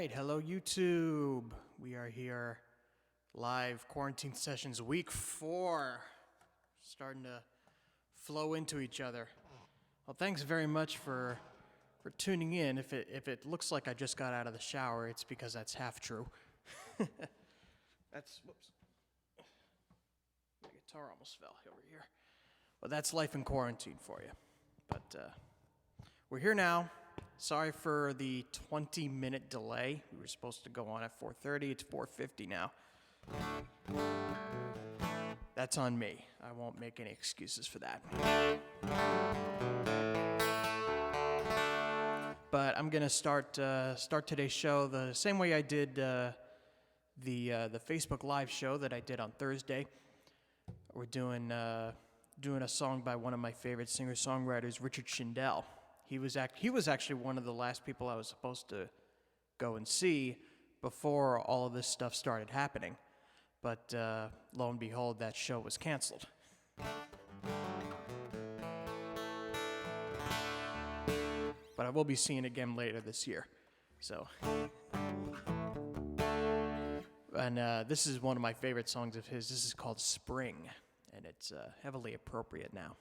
right, hello YouTube. We are here live, quarantine sessions week 4, starting to flow into each other. Well, thanks very much for tuning in. If it looks like I just got out of the shower, it's because that's half true. Whoops. My guitar almost fell over here. Well, that's life in quarantine for you. But we're here now. Sorry for the 20-minute delay. We were supposed to go on at 4:30. It's 4:50 now. That's on me. I won't make any excuses for that. But I'm gonna start today's show the same way I did the Facebook Live show that I did on Thursday. We're doing a song by one of my favorite singer-songwriters, Richard Shindell. He was actually one of the last people I was supposed to go and see before all of this stuff started happening. But lo and behold, that show was canceled. But I will be seeing again later this year. So, and this is one of my favorite songs of his. This is called Spring, and it's heavily appropriate now.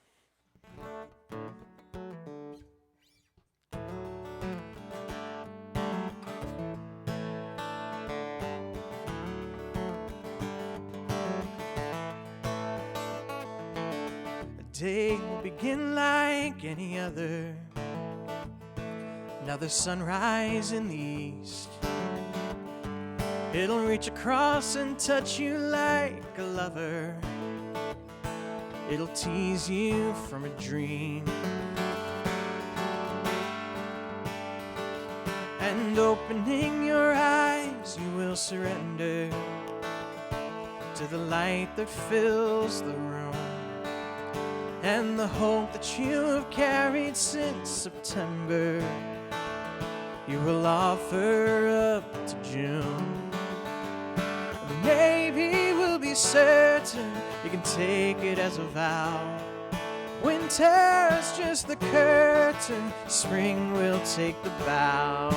The day will begin like any other. Another sunrise in the east. It'll reach across and touch you like a lover. It'll tease you from a dream. And opening your eyes, you will surrender to the light that fills the room. And the hope that you have carried since September, you will offer up to June. Maybe we'll be certain you can take it as a vow. Winter's just the curtain, spring will take the bow.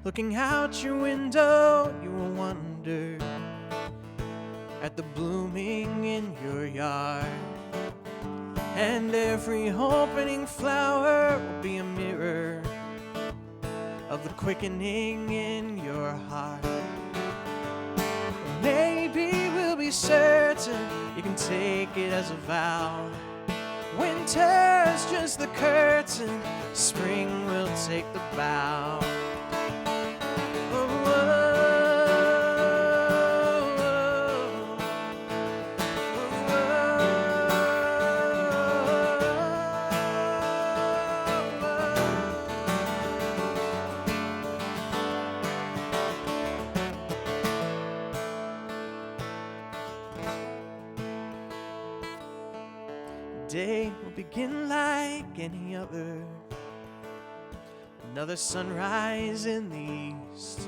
Looking out your window, you will wonder at the blooming in your yard. And every opening flower will be a mirror of the quickening in your heart. Maybe we'll be certain you can take it as a vow. Winter's just the curtain, spring will take the bow. Day will begin like any other. Another sunrise in the east.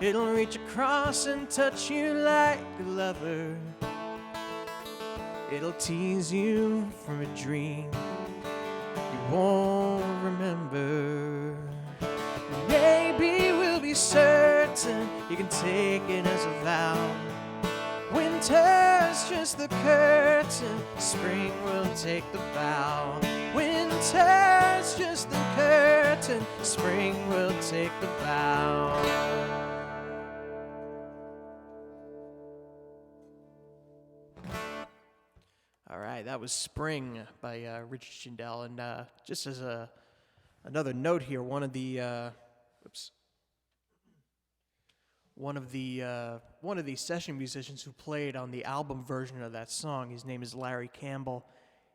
It'll reach across and touch you like a lover. It'll tease you from a dream you won't remember. Maybe we'll be certain you can take it as a vow. Winter's just the curtain, spring will take the bow. Winter's just the curtain, spring will take the bow. All right, that was Spring by Richard Shindell. And just as another note here, one of these session musicians who played on the album version of that song, his name is Larry Campbell.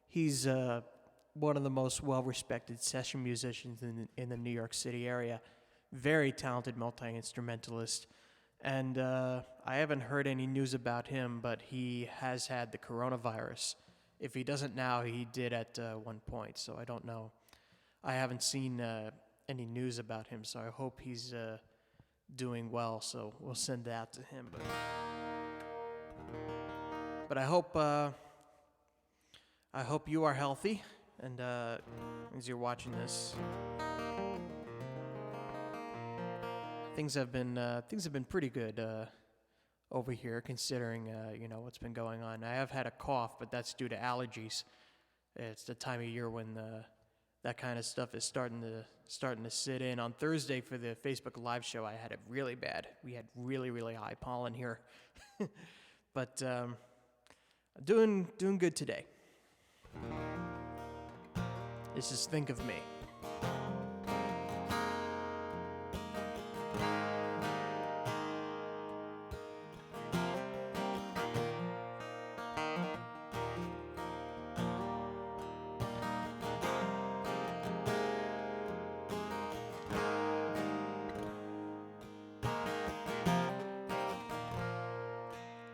He's one of the most well-respected session musicians in the New York City area. Very talented multi-instrumentalist. And I haven't heard any news about him, but he has had the coronavirus. If he doesn't now, he did at one point, so I don't know. I haven't seen any news about him, so I hope he's doing well, so we'll send that to him. But but I hope you are healthy, and as you're watching this, things have been pretty good over here, considering what's been going on. I have had a cough, but that's due to allergies. It's the time of year when that kind of stuff is starting to sit in. On Thursday for the Facebook Live show, I had it really bad. We had really, really high pollen here, but doing good today. This is Think of Me.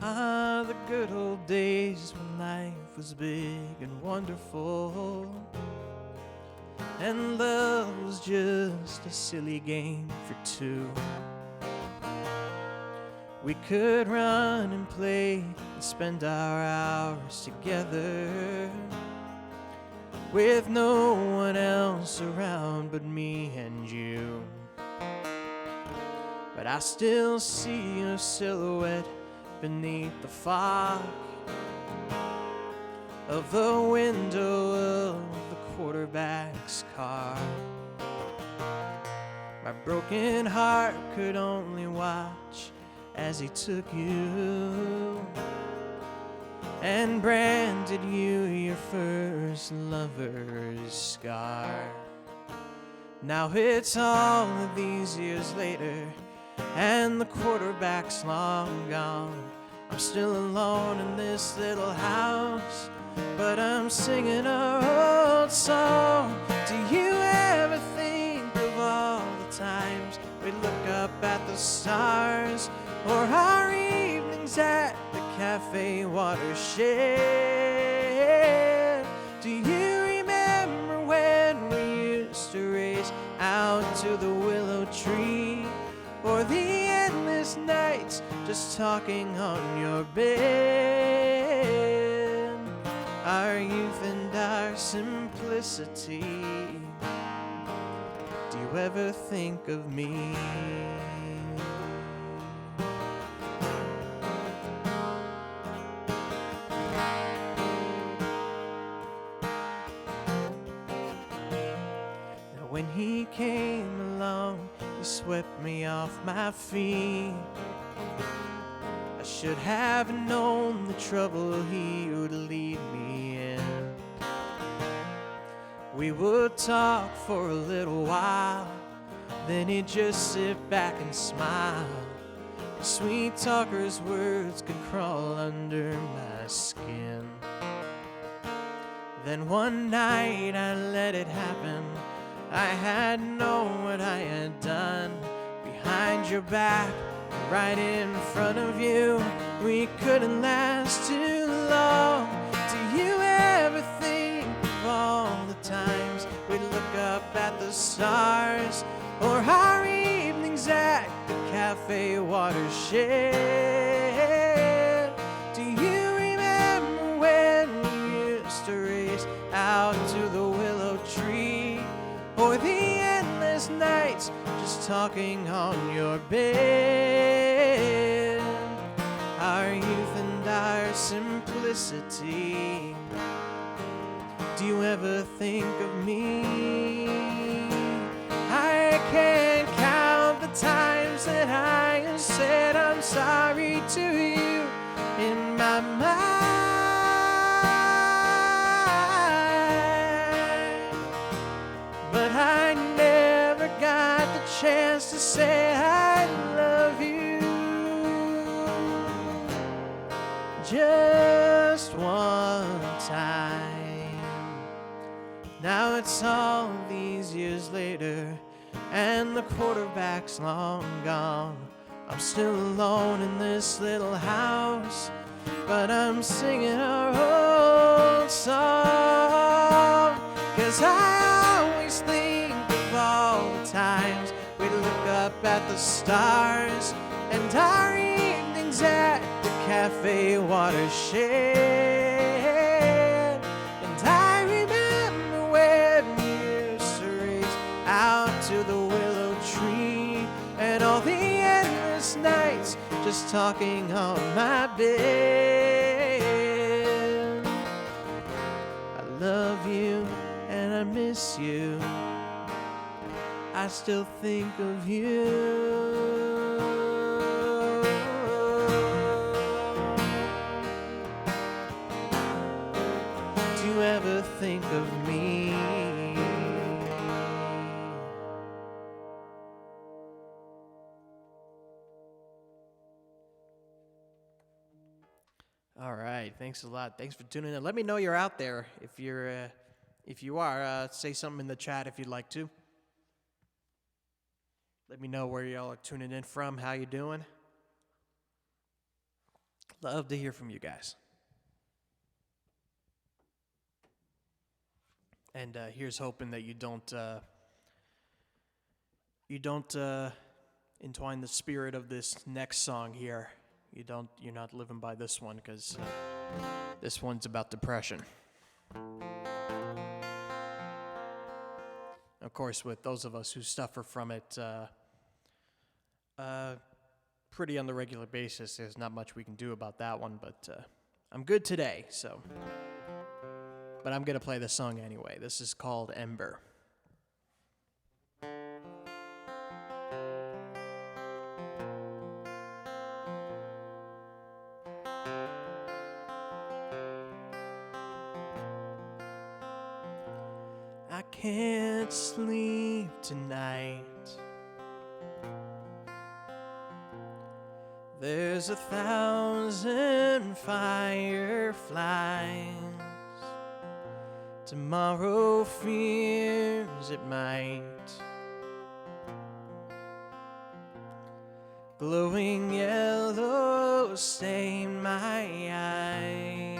Ah, the good old days when life was big and wonderful, and love was just a silly game for two. We could run and play and spend our hours together, with no one else around but me and you. But I still see your silhouette beneath the fog of the window of the quarterback's car. My broken heart could only watch as he took you and branded you your first lover's scar. Now it's all of these years later, and the quarterback's long gone. I'm still alone in this little house, but I'm singing our old song. Do you ever think of all the times we look up at the stars, or our evenings at the cafe watershed? Do you remember when we used to race out to the willow tree, or the endless nights just talking on your bed? Our youth and our simplicity. Do you ever think of me? Now when he came along, he swept me off my feet. I should have known the trouble he would lead me in. We would talk for a little while, then he'd just sit back and smile. The sweet talker's words could crawl under my skin. Then one night I let it happen. I had known what I had done. Behind your back, right in front of you, we couldn't last too long. Do you ever think of all the times we'd look up at the stars, or our evenings at the cafe watershed? Do you remember when we used to race out to the willow tree, or the endless nights just talking on your bed? Our youth and our simplicity. Do you ever think of me? I can't count the times that I have said I'm sorry to you in my mind, but I never got the chance to say I love you. Just one time. Now it's all these years later, and the quarterback's long gone. I'm still alone in this little house, but I'm singing our old song. 'Cause I always think of all the times we'd look up at the stars, and our evenings at the cafe watershed. And I remember when we used to race out to the willow tree, and all the endless nights just talking on my bed. I love you and I miss you, I still think of you. Do you ever think of me? All right, thanks a lot. Thanks for tuning in. Let me know you're out there. If you are, say something in the chat if you'd like to. Let me know where y'all are tuning in from, how you doing. Love to hear from you guys. And here's hoping that you don't entwine the spirit of this next song here. You're not living by this one, because this one's about depression. Of course, with those of us who suffer from it pretty on the regular basis, there's not much we can do about that one, but I'm good today, so. But I'm going to play this song anyway. This is called Ember. I can't sleep tonight. There's 1,000 fireflies. Tomorrow fears it might. Glowing yellow stain my eyes.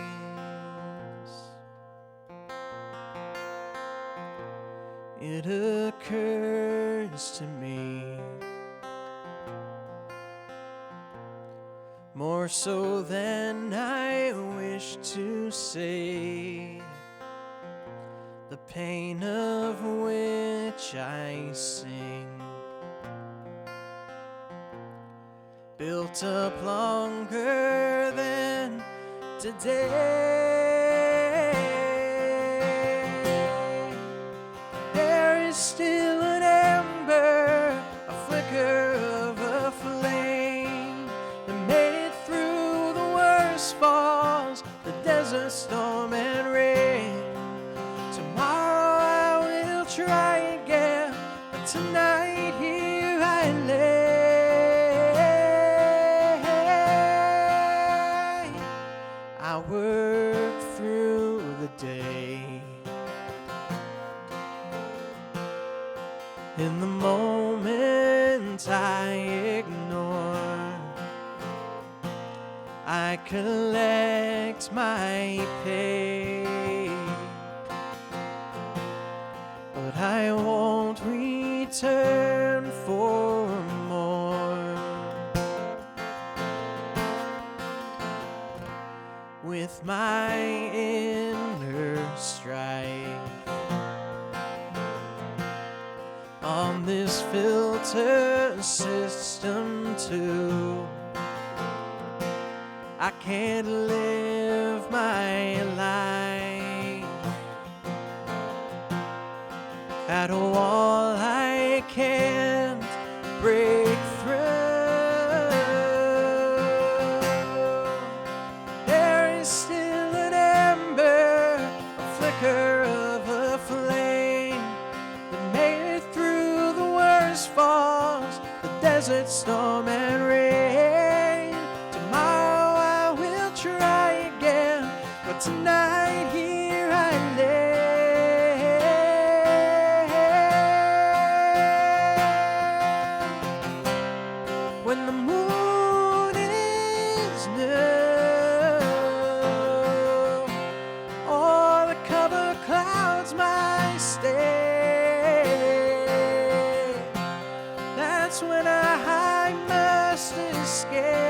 It occurs to me, more so than I wish to say, the pain of which I sing, built up longer than today. There is still an ember, a flicker of a flame that made it through the worst falls, the desert storm and rain. Tomorrow I will try again, but tonight here I lay. I work through the day. In the moment I ignore, I collect my pay, but I won't return for more. With my inner strife, on this filter system too, I can't live my life at a wall I can't break through. There is still an ember, a flicker of a flame that made it through the worst falls, the desert storm and rain. Tomorrow I will try again, but tonight here I lay. When the moon is new, or the cover clouds my stay, that's when I must escape.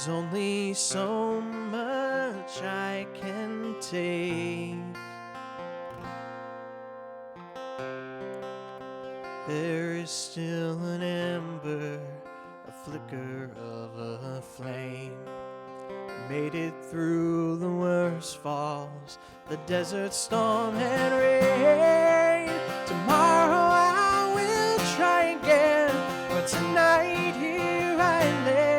There's only so much I can take. There is still an ember, a flicker of a flame. Made it through the worst falls, the desert storm and rain. Tomorrow I will try again, but tonight here I lay.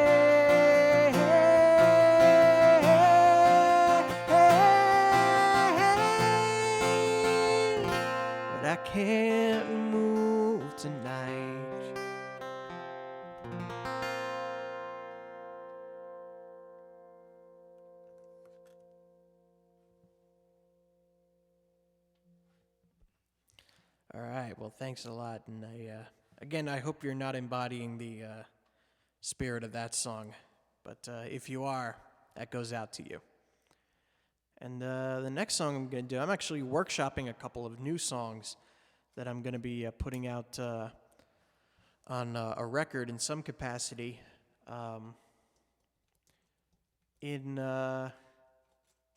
But I can't move tonight. All right, well, thanks a lot. And again, I hope you're not embodying the spirit of that song. But if you are, that goes out to you. And the next song I'm going to do, I'm actually workshopping a couple of new songs that I'm going to be putting out on a record in some capacity in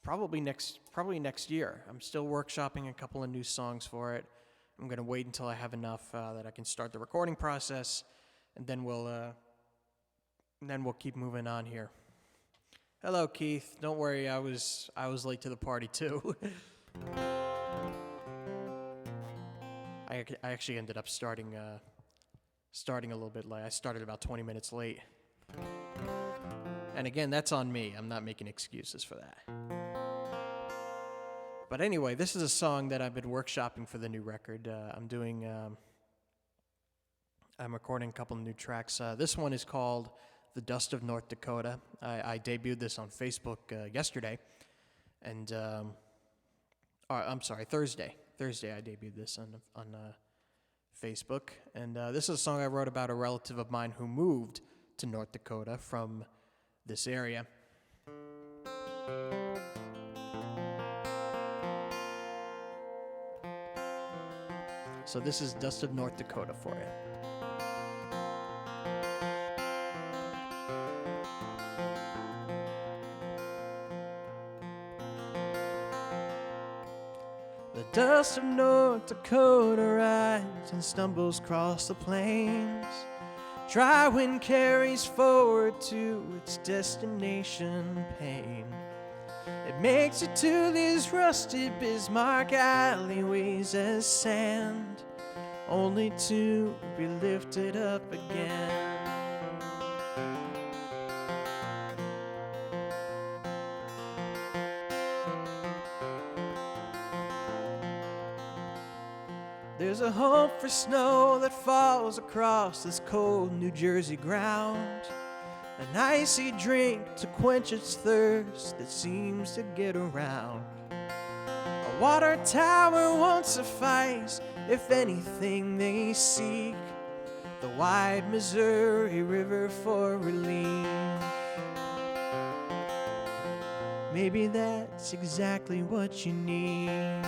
probably next year. I'm still workshopping a couple of new songs for it. I'm going to wait until I have enough that I can start the recording process, and then we'll keep moving on here. Hello, Keith. Don't worry, I was late to the party too. I actually ended up starting a little bit late. I started about 20 minutes late. And again, that's on me. I'm not making excuses for that. But anyway, this is a song that I've been workshopping for the new record. I'm recording a couple of new tracks. This one is called The Dust of North Dakota. I debuted this on Facebook yesterday. And, I'm sorry, Thursday. Thursday I debuted this on Facebook. And this is a song I wrote about a relative of mine who moved to North Dakota from this area. So this is Dust of North Dakota for you. The dust of North Dakota rides and stumbles across the plains. Dry wind carries forward to its destination pain. It makes it to these rusted Bismarck alleyways as sand, only to be lifted up again. There's a hope for snow that falls across this cold New Jersey ground, an icy drink to quench its thirst that seems to get around. A water tower won't suffice if anything they seek the wide Missouri River for relief. Maybe that's exactly what you need.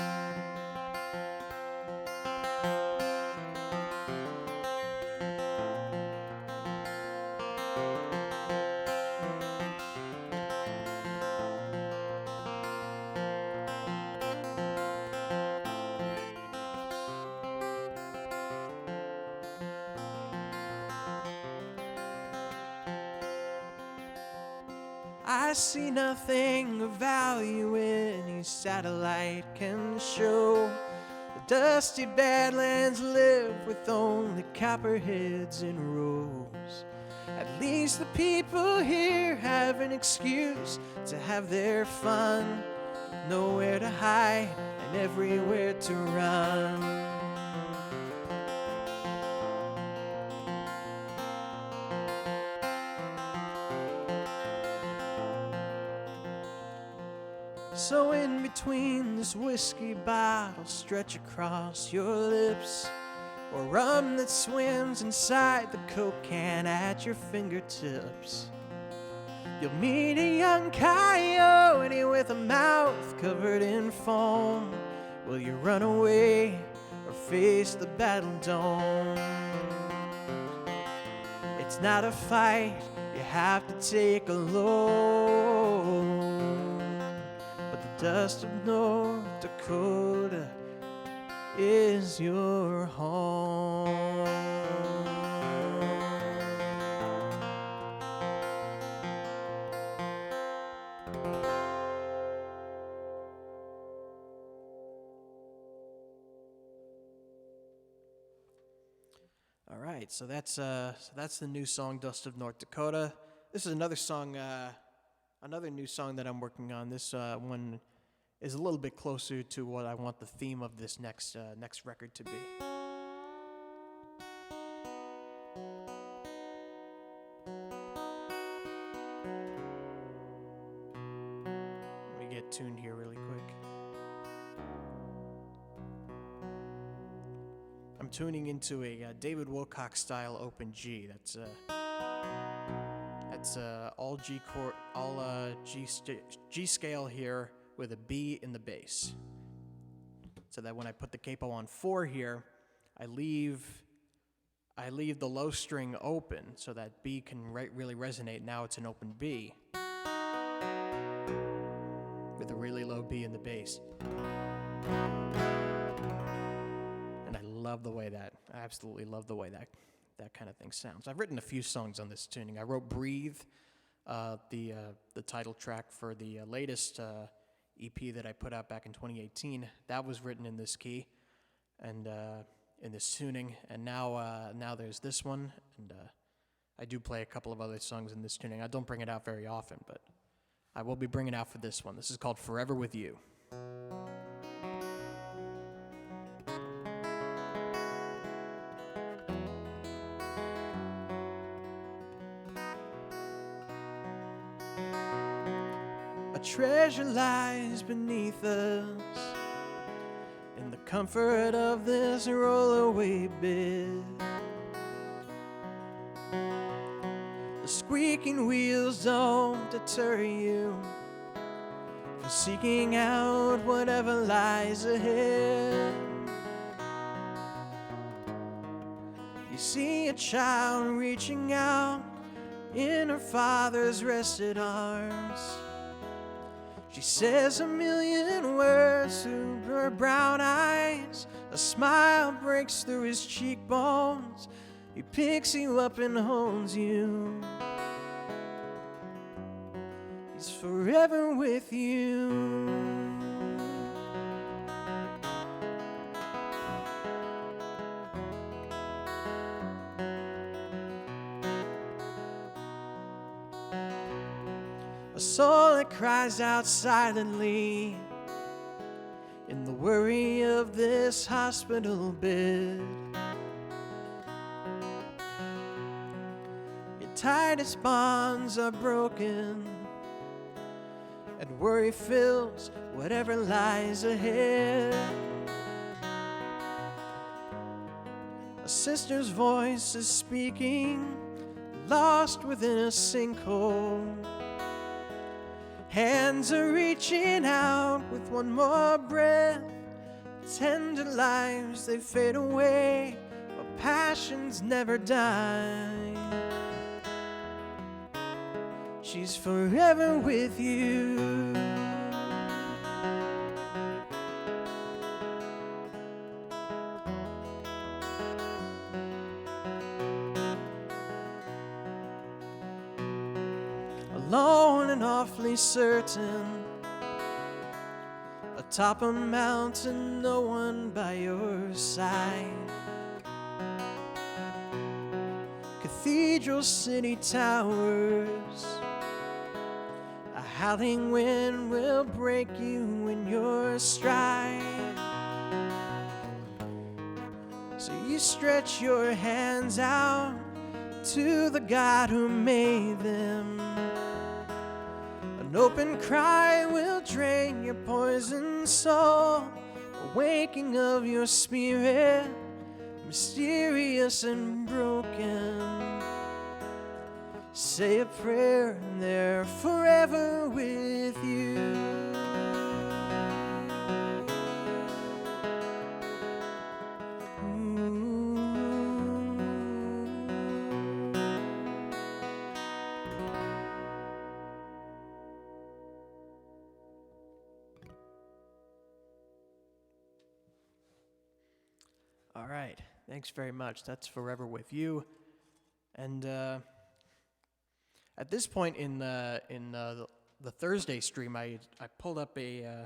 I see nothing of value any satellite can show. The dusty badlands live with only copperheads in rows. At least the people here have an excuse to have their fun. Nowhere to hide and everywhere to run. So in between this whiskey bottle stretch across your lips, or rum that swims inside the Coke can at your fingertips, you'll meet a young coyote with a mouth covered in foam. Will you run away or face the battle dome? It's not a fight you have to take a load, but the dust of North Dakota is your home. All right, so that's the new song, "Dust of North Dakota." This is another song, another new song that I'm working on. This one is a little bit closer to what I want the theme of this next record to be. Let me get tuned here really quick. I'm tuning into a David Wilcox style open G. That's all G chord, all G scale here with a B in the bass. So that when I put the capo on 4 here, I leave the low string open so that B can really resonate. Now it's an open B with a really low B in the bass. And I love the way I absolutely love the way that kind of thing sounds. I've written a few songs on this tuning. I wrote "Breathe," the title track for the latest EP that I put out back in 2018. That was written in this key and in this tuning. And now there's this one, and I do play a couple of other songs in this tuning. I don't bring it out very often, but I will be bringing it out for this one. This is called "Forever With You." A treasure lies beneath us in the comfort of this rollaway bed. The squeaking wheels don't deter you from seeking out whatever lies ahead. You see a child reaching out in her father's rested arms. She says a million words through her brown eyes. A smile breaks through his cheekbones. He picks you up and holds you. He's forever with you. A soul that cries out silently in the worry of this hospital bed. Your tightest bonds are broken, and worry fills whatever lies ahead. A sister's voice is speaking, lost within a sinkhole. Hands are reaching out with one more breath. Tender lives, they fade away, but passions never die. She's forever with you. Alone and awfully certain, atop a mountain, no one by your side. Cathedral city towers, a howling wind will break you in your stride. So you stretch your hands out to the God who made them. An open cry will drain your poisoned soul, a waking of your spirit, mysterious and broken. Say a prayer and they're forever with you. All right. Thanks very much. That's Forever With You. And at this point in the Thursday stream, I pulled up an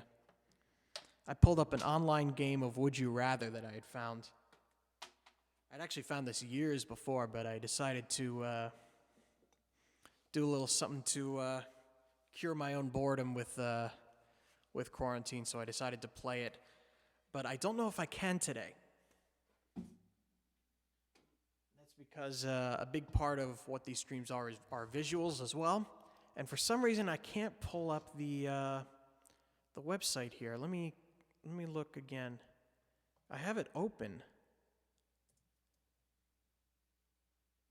online game of Would You Rather that I had found. I'd actually found this years before, but I decided to do a little something to cure my own boredom with quarantine, so I decided to play it. But I don't know if I can today. That's because a big part of what these streams are visuals as well. And for some reason, I can't pull up the website here. Let me look again. I have it open.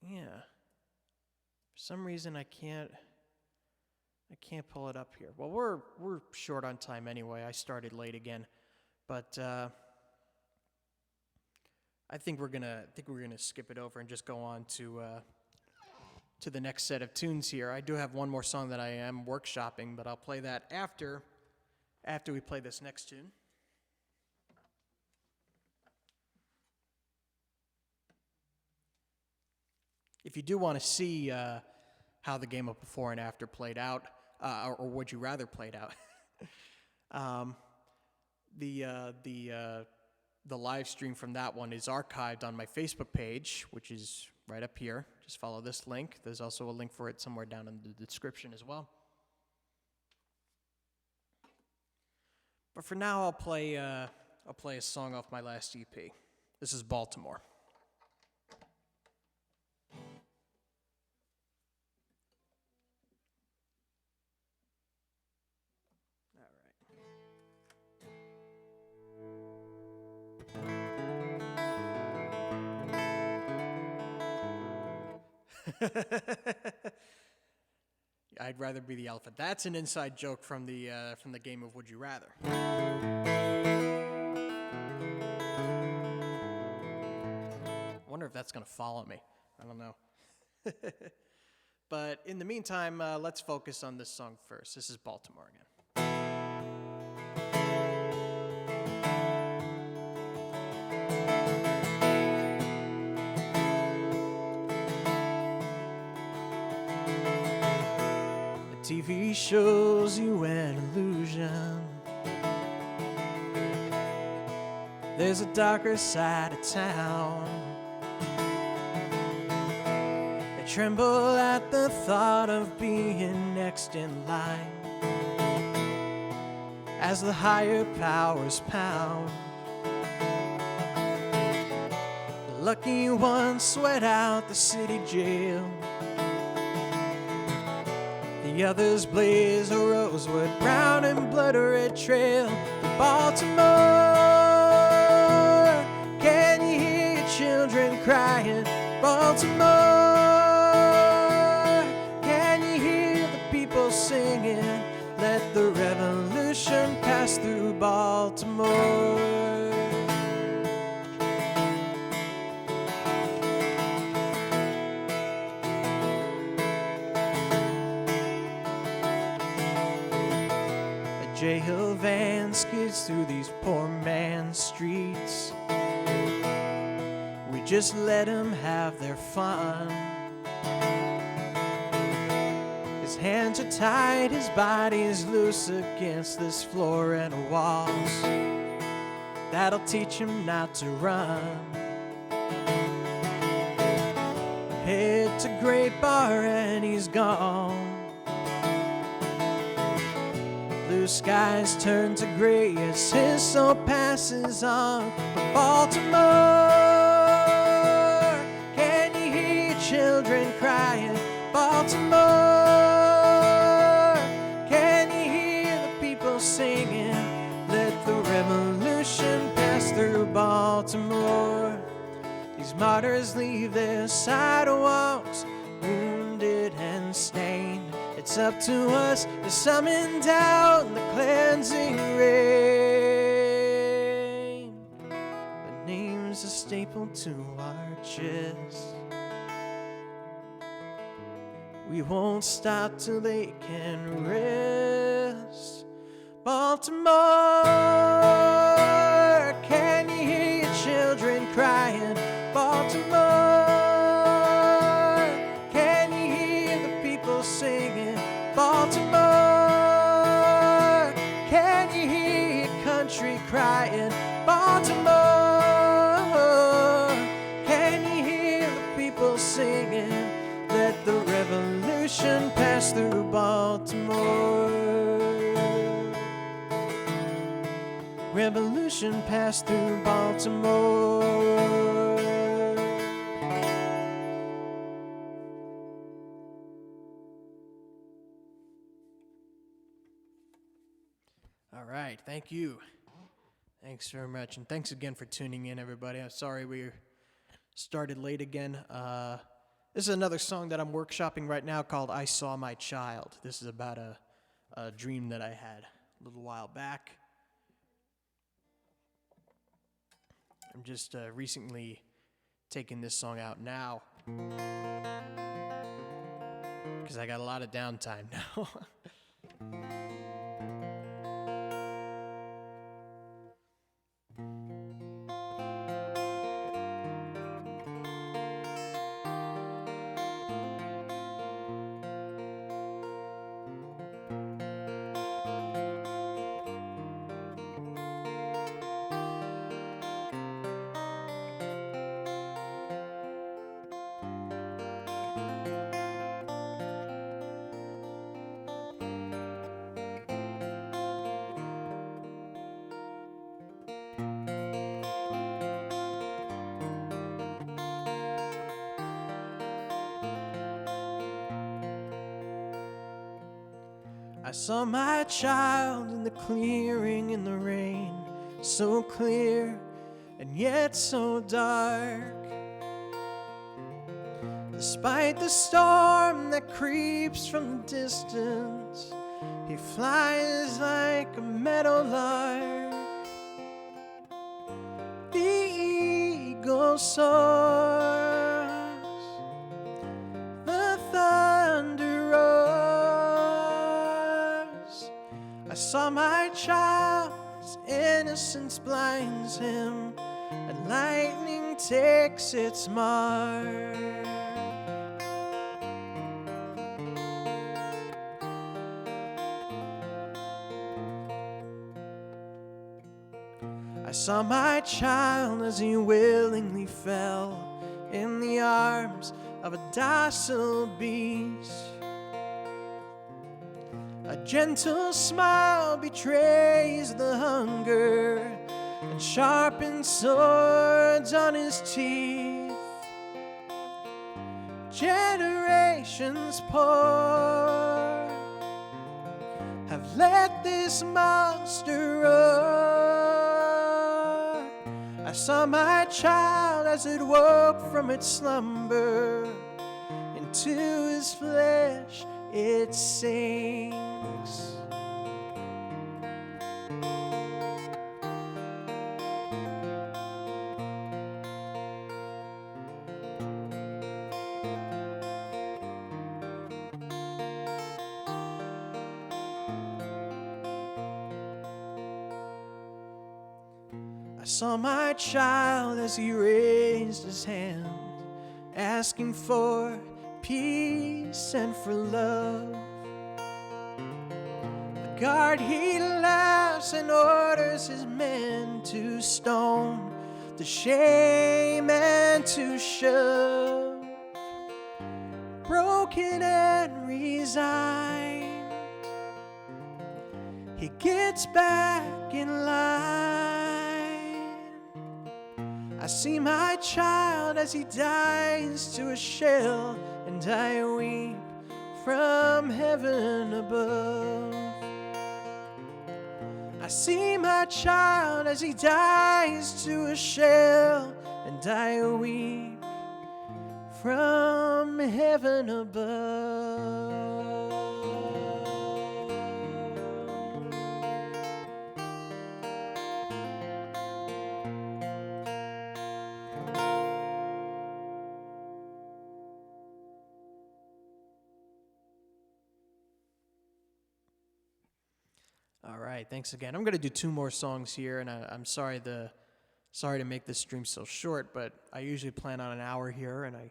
Yeah. For some reason, I can't pull it up here. Well, we're short on time anyway. I started late again, but I think we're gonna skip it over and just go on to the next set of tunes here. I do have one more song that I am workshopping, but I'll play that after we play this next tune. If you do want to see how the game of Before and After played out, or Would You Rather played out, the live stream from that one is archived on my Facebook page, which is right up here. Just follow this link. There's also a link for it somewhere down in the description as well. But for now, I'll play a song off my last EP. This is Baltimore. I'd rather be the elephant. That's an inside joke from the game of Would You Rather. I wonder if that's going to follow me. I don't know. But in the meantime, let's focus on this song first. This is Baltimore again. TV shows you an illusion. There's a darker side of town. They tremble at the thought of being next in line as the higher powers pound. The lucky ones sweat out the city jail. The others blaze a rosewood, brown and blood red trail. Baltimore, can you hear your children crying? Baltimore, can you hear the people singing? Let the revolution pass through Baltimore. J-Hill van skids through these poor man's streets. We just let him have their fun. His hands are tied, his body's loose against this floor and walls. That'll teach him not to run. Head to Great Bar and he's gone. Blue skies turn to gray as his soul passes on. But Baltimore, can you hear your children crying? Baltimore, can you hear the people singing? Let the revolution pass through Baltimore. These martyrs leave their sidewalks wounded and stained. It's up to us to summon down the cleansing rain. The names are stapled to our chests. We won't stop till they can rest. Baltimore, can you hear your children cry? Baltimore. Can you hear the people singing? Let the revolution pass through Baltimore. Revolution pass through Baltimore. All right, thank you. Thanks very much, and thanks again for tuning in, everybody. I'm sorry we started late again. This is another song that I'm workshopping right now called I Saw My Child. This is about a dream that I had a little while back. I'm just recently taking this song out now because I got a lot of downtime now. I saw my child in the clearing in the rain, so clear and yet so dark. Despite the storm that creeps from the distance, he flies like a meadowlark. The eagle soars, the thunder roars. I saw my child, his innocence blinds him, and lightning takes its mark. I saw my child as he willingly fell in the arms of a docile beast. A gentle smile betrays the hunger, and sharpened swords on his teeth. Generations poor have let this monster roar. I saw my child as it woke from its slumber. Into his flesh it sinks. I saw my child as he raised his hand, asking for peace and for love. The guard he laughs and orders his men to stone, to shame and to shove. Broken and resigned, he gets back in line. I see my child as he dies to a shell, and I weep from heaven above. I see my child as he dies to a shell, and I weep from heaven above. All right, thanks again. I'm going to do two more songs here, and I'm sorry to make this stream so short, but I usually plan on an hour here, and I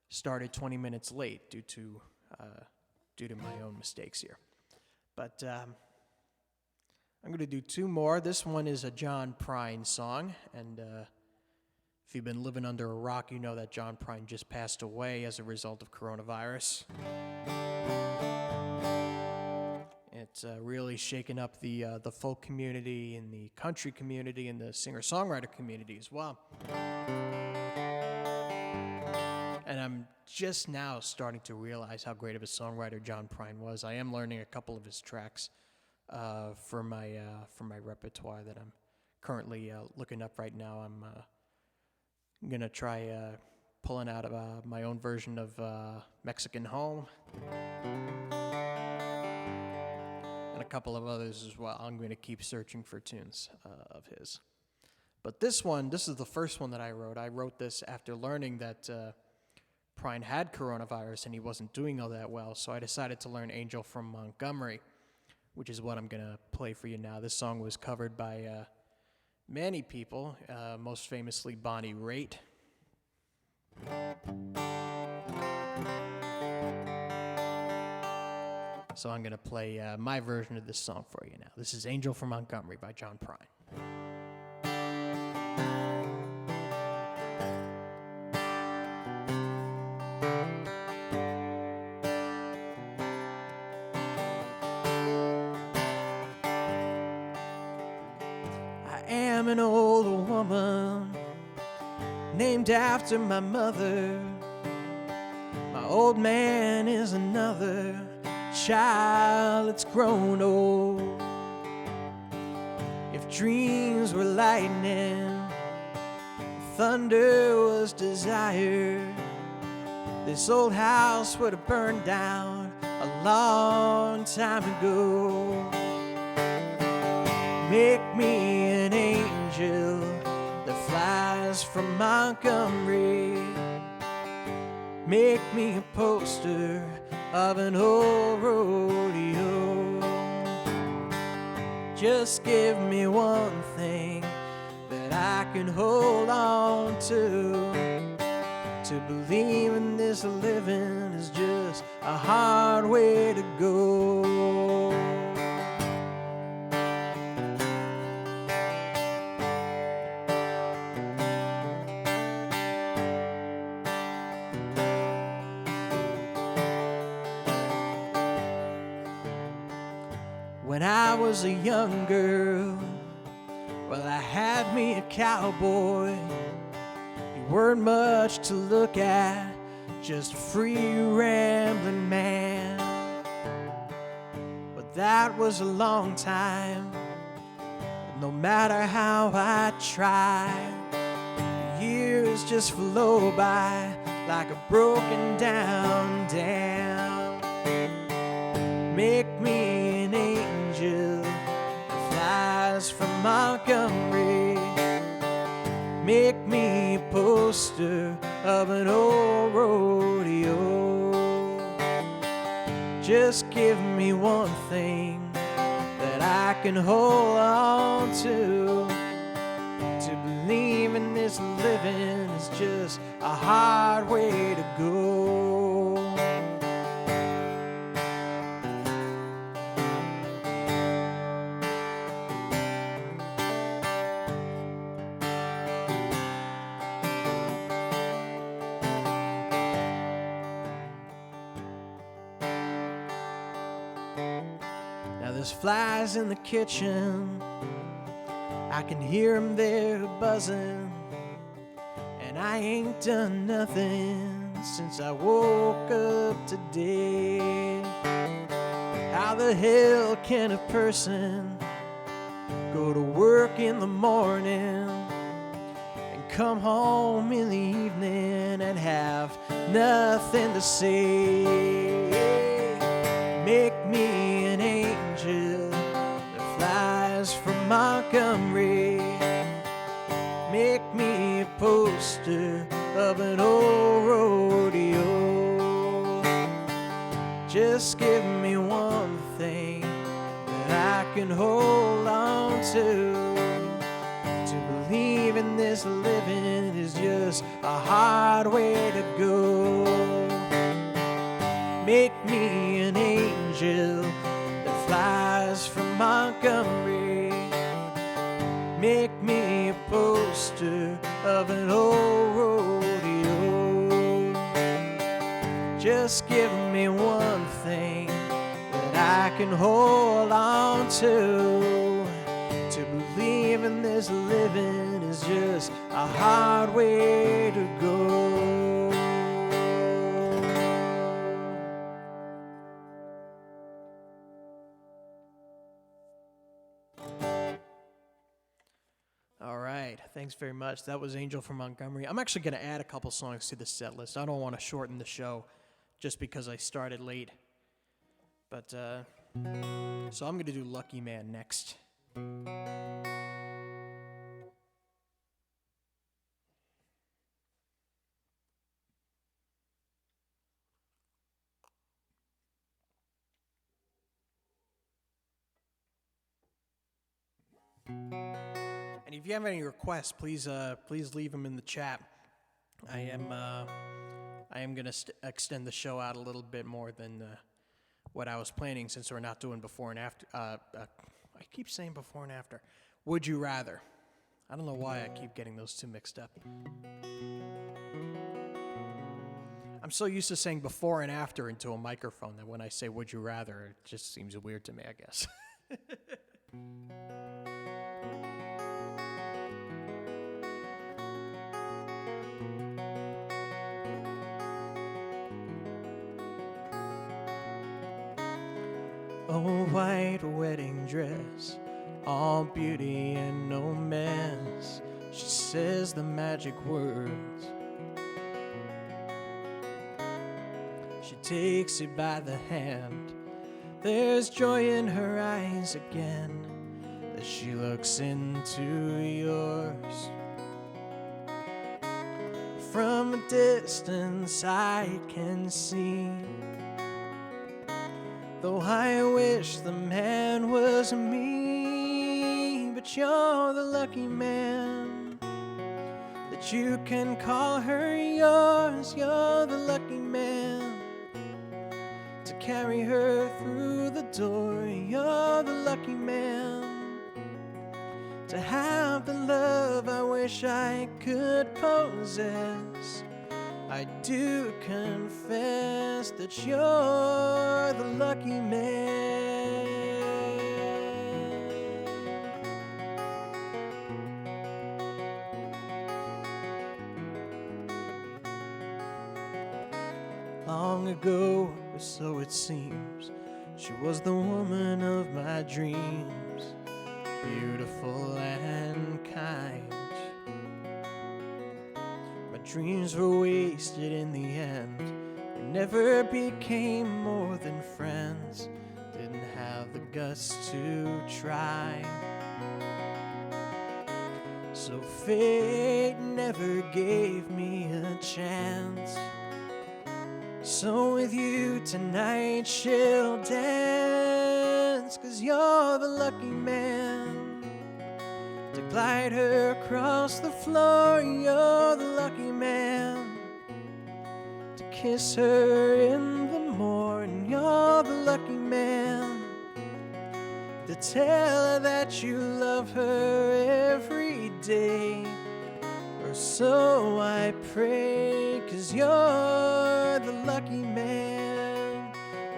started 20 minutes late due to my own mistakes here. But I'm going to do two more. This one is a John Prine song, and if you've been living under a rock, you know that John Prine just passed away as a result of coronavirus. It's really shaken up the folk community and the country community and the singer-songwriter community as well. And I'm just now starting to realize how great of a songwriter John Prine was. I am learning a couple of his tracks for my repertoire that I'm currently looking up right now. I'm gonna try pulling out of my own version of Mexican Home and a couple of others as well. I'm going to keep searching for tunes of his. But this is the first one that I wrote. I wrote this after learning that Prine had coronavirus and he wasn't doing all that well, so I decided to learn Angel from Montgomery, which is what I'm going to play for you now. This song was covered by many people, most famously Bonnie Raitt. So I'm going to play my version of this song for you now. This is Angel from Montgomery by John Prine. I am an old woman named after my mother. My old man is another child that's grown old. If dreams were lightning, thunder was desire, this old house would have burned down a long time ago. Make me an angel that flies from Montgomery. Make me a poster of an old rodeo. Just give me one thing that I can hold on to believe in this living is just a hard way to go. When I was a young girl, well, I had me a cowboy. He weren't much to look at, just a free rambling man. But that was a long time, and no matter how I tried, the years just flow by like a broken down dam. Make me an angel that flies from Montgomery. Make me a poster of an old rodeo. Just give me one thing that I can hold on to believe in this living is just a hard way to go. Now there's flies in the kitchen, I can hear them there buzzing, and I ain't done nothing since I woke up today. How the hell can a person go to work in the morning and come home in the evening and have nothing to say? Make me an angel that flies from Montgomery. Make me a poster of an old rodeo. Just give me one thing that I can hold on to believe in this living is just a hard way to go. Make me an angel that flies from Montgomery. poster of an old rodeo. Just give me one thing that I can hold on to believe in this living is just a hard way to go. All right, thanks very much. That was Angel from Montgomery. I'm actually going to add a couple songs to the set list. I don't want to shorten the show just because I started late. But, so I'm going to do Lucky Man next. And if you have any requests, please leave them in the chat. I am going to extend the show out a little bit more than what I was planning, since we're not doing before and after. I keep saying before and after. Would you rather? I don't know why I keep getting those two mixed up. I'm so used to saying before and after into a microphone that when I say would you rather, it just seems weird to me, I guess. A white wedding dress, all beauty and no mess. She says the magic words. She takes you by the hand. There's joy in her eyes again as she looks into yours. From a distance I can see, though I wish the man was me, but you're the lucky man that you can call her yours. You're the lucky man to carry her through the door. You're the lucky man to have the love I wish I could possess. I do confess that you're the lucky man. Long ago, or so it seems, she was the woman of my dreams, beautiful and kind. Dreams were wasted in the end. We never became more than friends. Didn't have the guts to try. So fate never gave me a chance. So with you tonight she'll dance, 'cause you're the lucky man to glide her across the floor. You're the lucky man to kiss her in the morning. You're the lucky man to tell her that you love her every day. Or so I pray, 'cause you're the lucky man.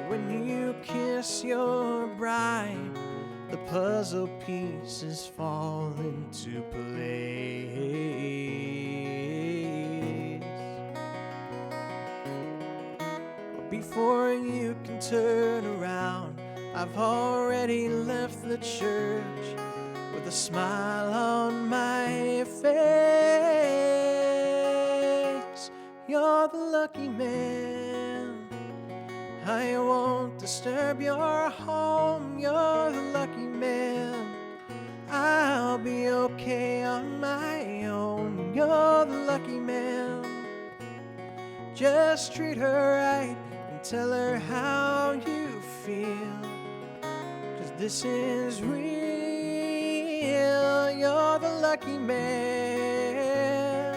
When you kiss your bride, the puzzle pieces fall into place. But before you can turn around, I've already left the church with a smile on my face. You're the lucky man. I won't disturb your home. You're the lucky man. I'll be okay on my own. You're the lucky man. Just treat her right and tell her how you feel, 'cause this is real. You're the lucky man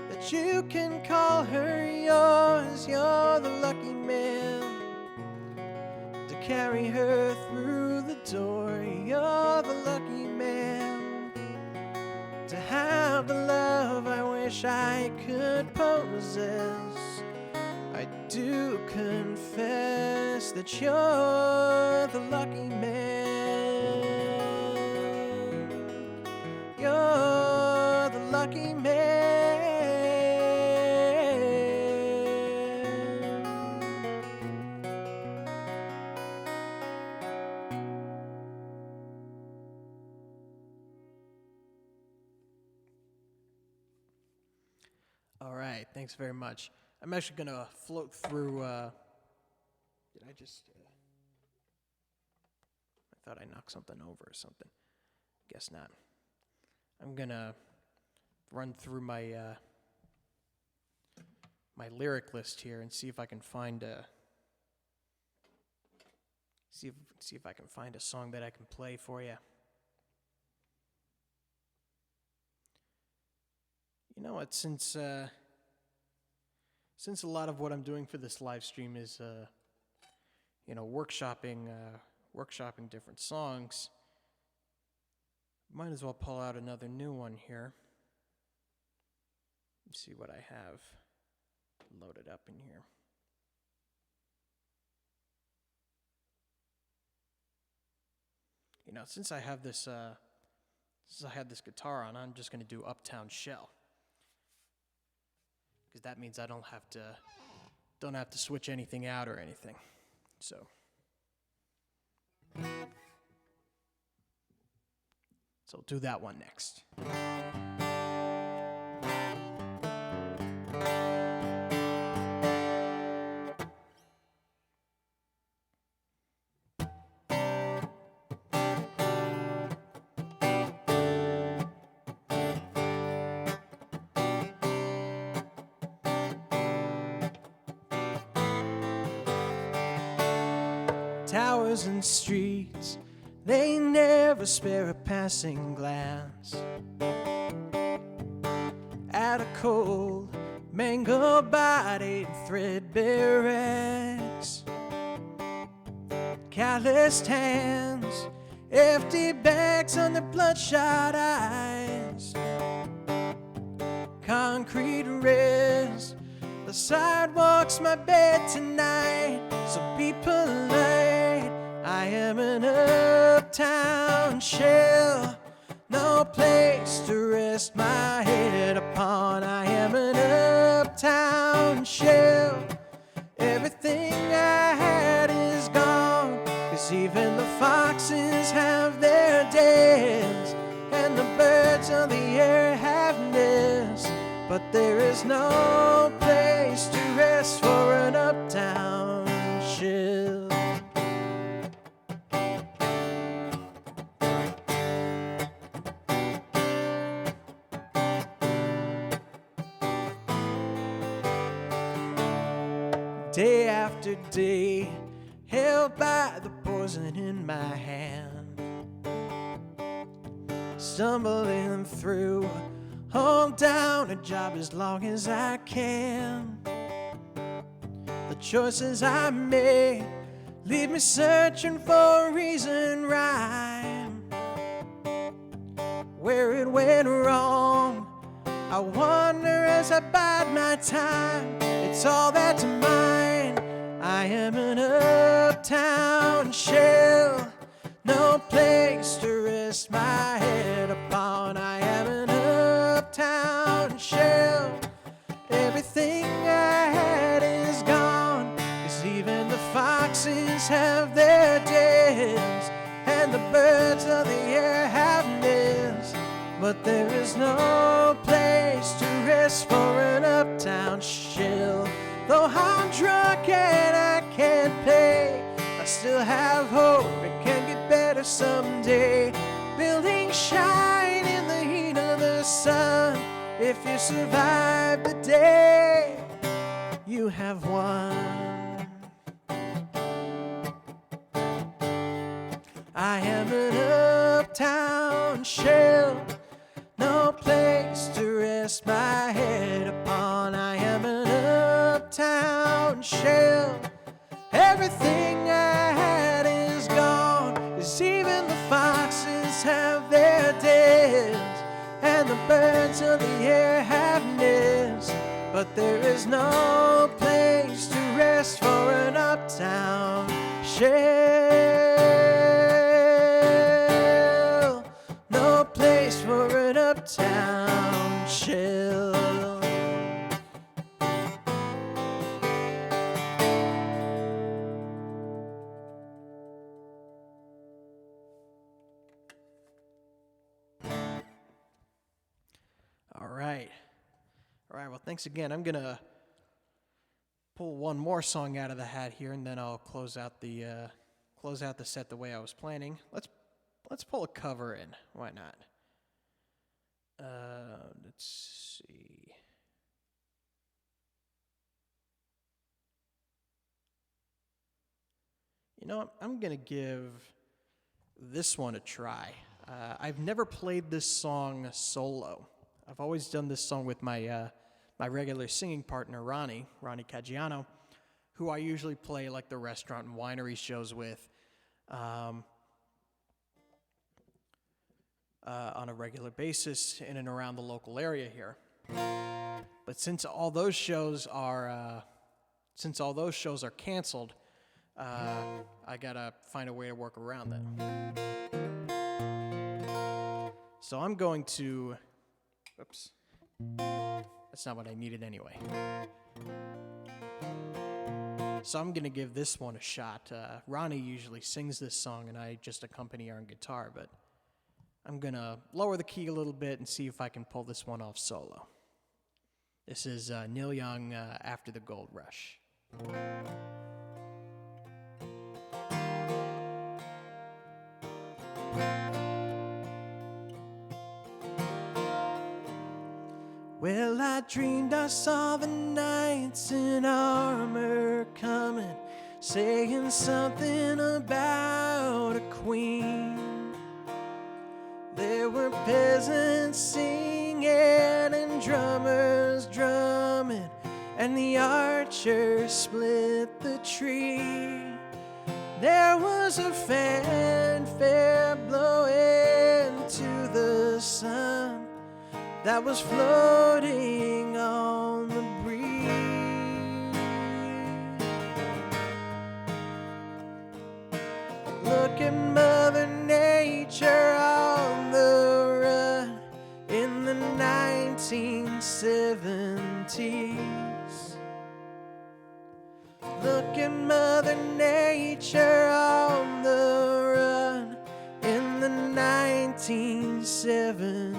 that you can call her yours. You're the lucky man to carry her through the door. You're the lucky man to have the love I wish I could possess. I do confess that you're the lucky man. You're the lucky man. All right, thanks very much. I'm actually going to float through, did I just, I thought I knocked something over or something. Guess not. I'm going to run through my, my lyric list here and see if I can find a, see if I can find a song that I can play for you. You know what, since a lot of what I'm doing for this live stream is, workshopping different songs, might as well pull out another new one here. Let's see what I have loaded up in here. You know, since I have this guitar on, I'm just going to do Uptown Shell, because that means I don't have to switch anything out or anything. So I'll do that one next. Towers and streets, they never spare a passing glance at a cold, mango-bodied, threadbare rags. Calloused hands, empty bags on their bloodshot eyes. Concrete rails, the sidewalk's my bed tonight. So be polite, I am an uptown shell, no place to rest my head upon. I am an uptown shell, everything I had is gone, 'cause even the foxes have their dens, and the birds of the air have nests, but there is no place to rest for an uptown shell. Day after day, held by the poison in my hand, stumbling through, hold down a job as long as I can. The choices I made leave me searching for a reason right. Where it went wrong, I wonder as I bide my time. It's all that's mine. I am an uptown shell, no place to rest my head upon. I am an uptown shell, everything I had is gone, 'cause even the foxes have their dens, and the birds of the air have nests, but there is no place to rest for an uptown shell. Though I'm drunk and I can't pay, I still have hope it can get better someday. Buildings shine in the heat of the sun. If you survive the day, you have won. I am an uptown shell, no place to rest my head upon. I am an uptown shell, everything I had is gone, 'cause even the foxes have their dens, and the birds of the air have nests, but there is no place to rest for an uptown shell. No place for an uptown shell. All right, well, thanks again. I'm going to pull one more song out of the hat here, and then I'll close out the set the way I was planning. Let's pull a cover in. Why not? Let's see. You know what? I'm going to give this one a try. I've never played this song solo. I've always done this song with my my regular singing partner, Ronnie Caggiano, who I usually play like the restaurant and winery shows with on a regular basis in and around the local area here. But since all those shows are canceled, I gotta find a way to work around that. So I'm going to. Oops. That's not what I needed anyway. So I'm going to give this one a shot. Ronnie usually sings this song, and I just accompany her on guitar, but I'm going to lower the key a little bit and see if I can pull this one off solo. This is Neil Young, After the Gold Rush. Well, I dreamed I saw the knights in armor coming, saying something about a queen. There were peasants singing and drummers drumming, and the archers split the tree. There was a fanfare blowing to the sun that was floating on the breeze. Look at Mother Nature on the run in the 1970s. Look at Mother Nature on the run in the 1970s.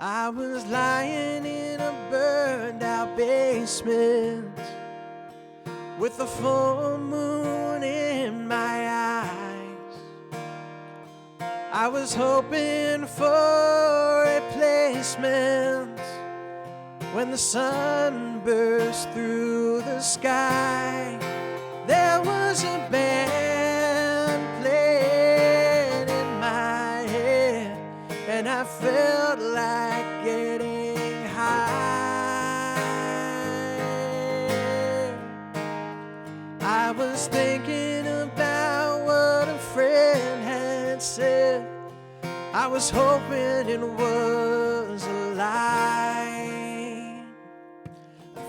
I was lying in a burned out basement with a full moon in my eyes. I was hoping for replacement when the sun burst through the sky. There was a band playing in my head, and I felt like getting high. I was thinking about what a friend had said. I was hoping it was a lie.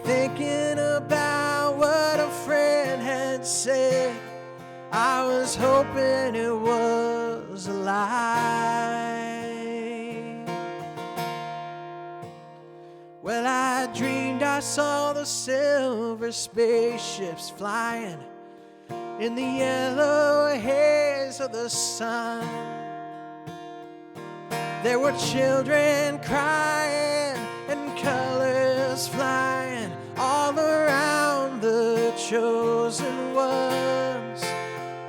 Thinking about what a friend had said. I was hoping it was a lie. Well, I dreamed I saw the silver spaceships flying in the yellow haze of the sun. There were children crying and colors flying all around the chosen ones,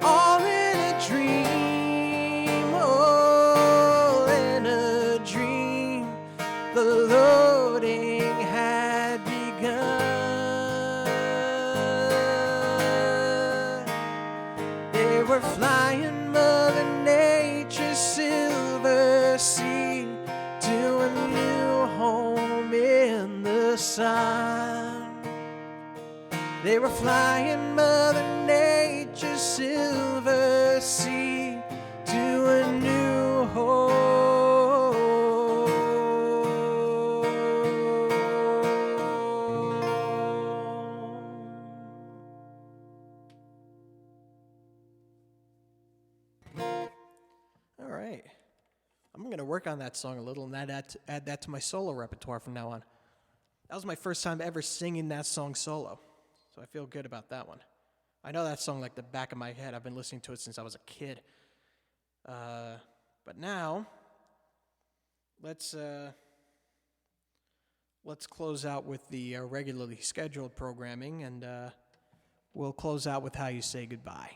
all in a dream, all in a dream. The loading had begun. They were flying Mother Nature's silver sea to a new home in the sun. They were flying Mother Nature's silver sea to a new home that song a little and add that to my solo repertoire from now on. That was my first time ever singing that song solo, so I feel good about that one. I know that song like the back of my head. I've been listening to it since I was a kid. But now, let's close out with the regularly scheduled programming, and we'll close out with How You Say Goodbye.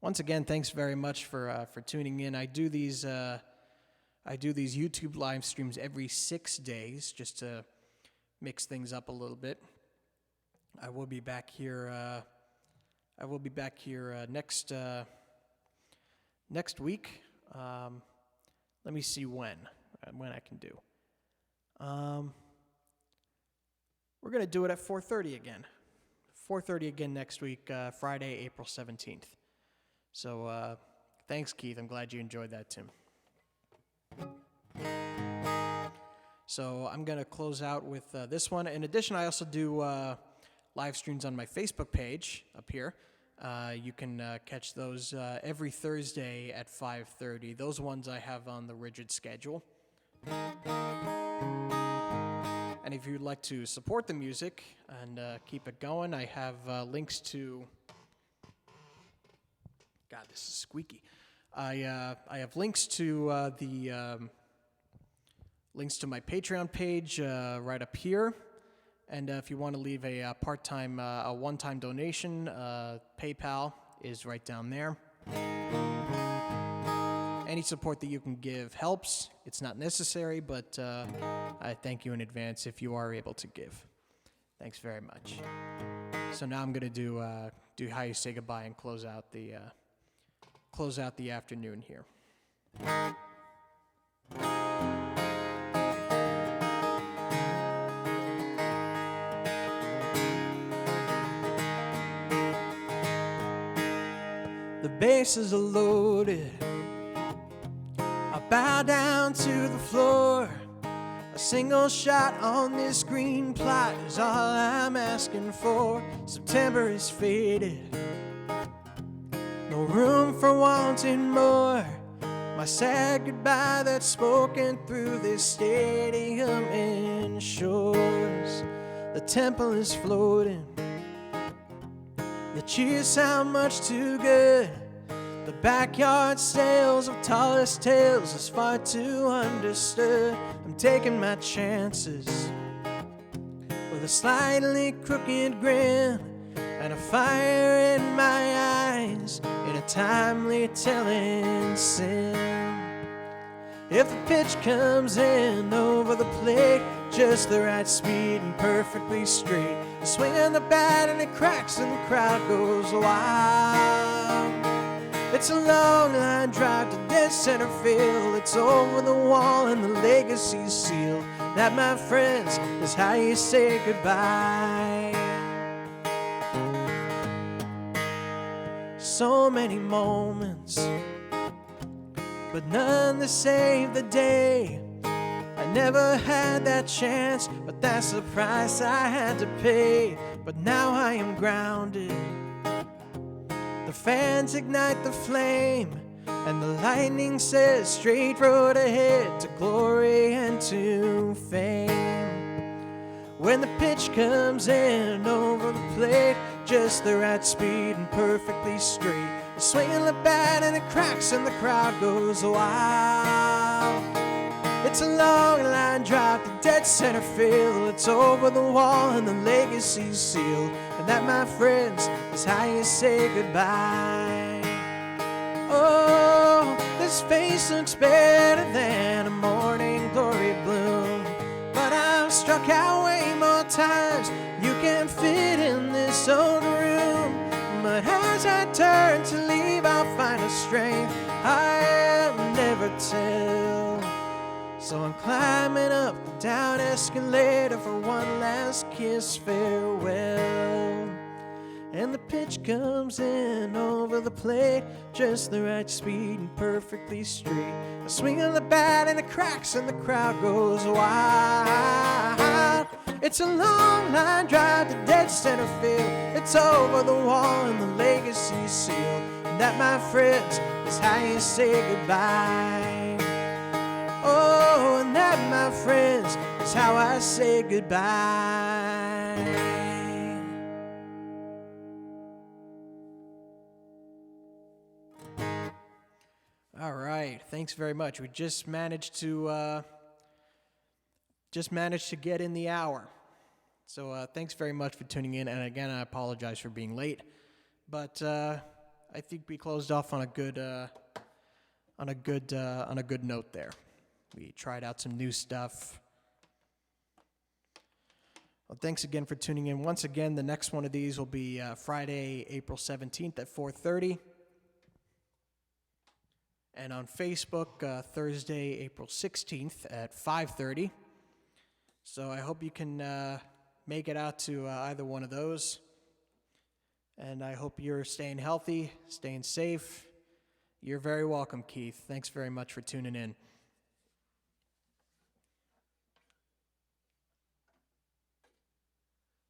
Once again, thanks very much for tuning in. I do these YouTube live streams every 6 days just to mix things up a little bit. I will be back here. Next week. Let me see when I can do. We're gonna do it at 4:30 again. 4:30 again next week, Friday, April 17th. So thanks, Keith. I'm glad you enjoyed that, Tim. So I'm going to close out with this one. In addition, I also do live streams on my Facebook page up here. You can catch those every Thursday at 5:30. Those ones I have on the rigid schedule. And if you'd like to support the music and keep it going, I have links to... God, this is squeaky. I have links to links to my Patreon page right up here, and if you want to leave a part-time, a one-time donation, PayPal is right down there. Any support that you can give helps. It's not necessary, but I thank you in advance if you are able to give. Thanks very much. So now I'm going to do How You Say Goodbye and close out the afternoon here. The bases are loaded. I bow down to the floor. A single shot on this green plot is all I'm asking for. September is faded. No room for wanting more. My sad goodbye that's spoken through this stadium ensures. The temple is floating. The cheers sound much too good. The backyard sales of tallest tales is far too understood. I'm taking my chances with a slightly crooked grin and a fire in my eyes in a timely telling sin. If the pitch comes in over the plate, just the right speed and perfectly straight, swinging the bat and it cracks and the crowd goes wild. It's a long line drive to dead center field. It's over the wall and the legacy's sealed. That, my friends, is how you say goodbye. So many moments, but none to save the day. I never had that chance, but that's the price I had to pay. But now I am grounded. The fans ignite the flame, and the lightning says straight road ahead to glory and to fame. When the pitch comes in over the plate, just the right speed and perfectly straight, swinging the bat and it cracks and the crowd goes wild. It's a long line drive to dead center field. It's over the wall and the legacy's sealed. And that, my friends, is how you say goodbye. Oh, this face looks better than a morning glory bloom, but I've struck out way more times you can fit in this old room. But as I turn to leave, I'll find a strength I'll never tell. So I'm climbing up the down escalator for one last kiss farewell. And the pitch comes in over the plate, just the right speed and perfectly straight. A swing of the bat and it cracks and the crowd goes wild. It's a long line drive to dead center field. It's over the wall and the legacy's sealed. And that, my friends, is how you say goodbye. Oh, and that, my friends, is how I say goodbye. All right, thanks very much. We just managed to get in the hour. So thanks very much for tuning in. And again, I apologize for being late, but I think we closed off on a good note there. We tried out some new stuff. Well, thanks again for tuning in. Once again, the next one of these will be Friday, April 17th at 4:30. And on Facebook, Thursday, April 16th at 5:30. So I hope you can make it out to either one of those. And I hope you're staying healthy, staying safe. You're very welcome, Keith. Thanks very much for tuning in.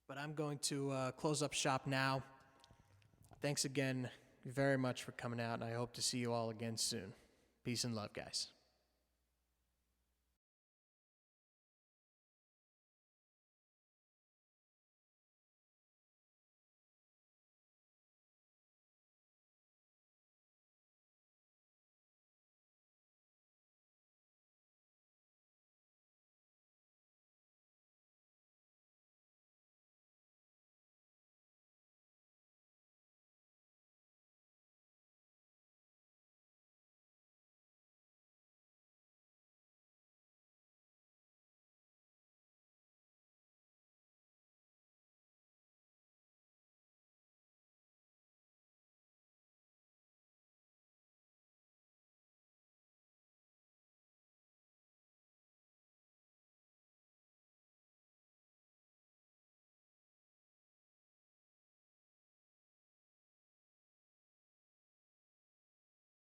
But I'm going to close up shop now. Thanks again very much for coming out, and I hope to see you all again soon. Peace and love, guys.